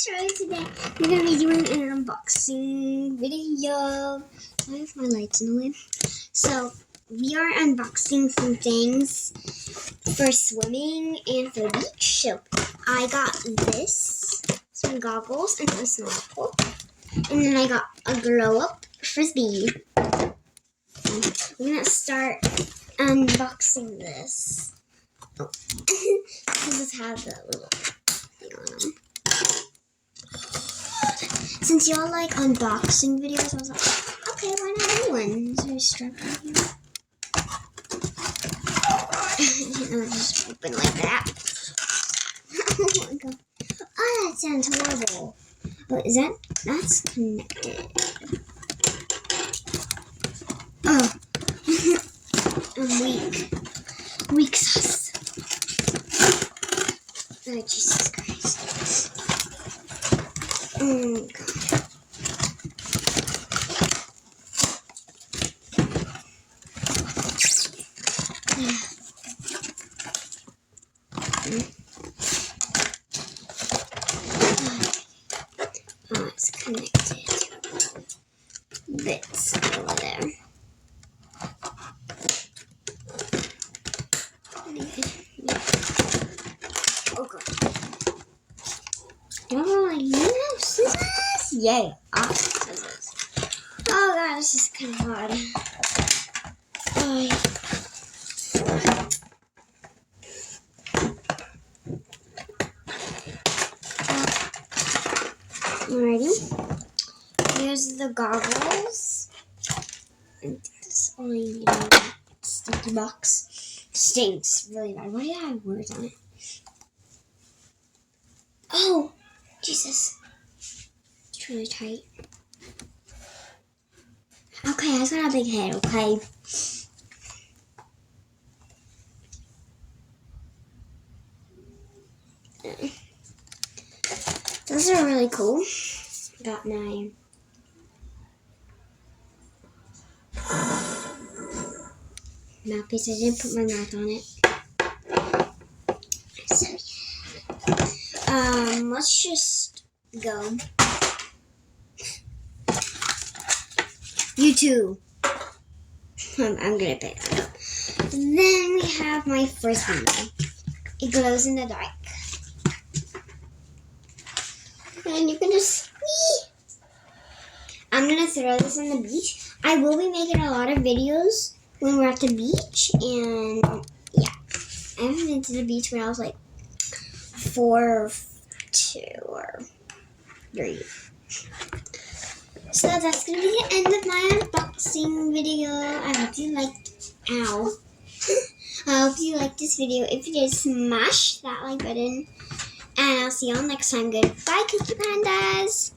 So today we're gonna be doing an unboxing video. I have my lights in the way. So we are unboxing some things for swimming and for the beach. So I got this, some goggles and a snorkel. And then I got a glow-up frisbee. I'm gonna start unboxing this. Oh, this has a little thing on them. Since y'all like unboxing videos, I was like, okay, why not do one? Is there a strap on here? I'll just open like that. Oh my god. Oh, that sounds horrible. Oh, that's connected. Oh. I'm weak. Weak sauce. Oh, Jesus Christ. Oh, God. Oh, it's connected to bits over there. Oh god. Oh, you have scissors? Yay, awesome scissors. Oh god, this is kind of hard. Oh, yeah. Alrighty. Here's the goggles. And that's all I need. Sticky box. Stinks really bad. Why do I have words on it? Oh, Jesus. It's really tight. Okay, I just got a big head, okay? Those are really cool. Got my mouthpiece. I didn't put my mouth on it. So, yeah. Let's just go. You too. I'm gonna pick that up. Then we have my frisbee. It glows in the dark. And you can just I'm gonna throw this on the beach. I will be making a lot of videos when we're at the beach, and yeah. I haven't been to the beach when I was like 4 or 2 or 3. So that's gonna be the end of my unboxing video. I hope you liked I hope you liked this video. If you did, smash that like button. And I'll see y'all next time. Goodbye, Cookie Pandas!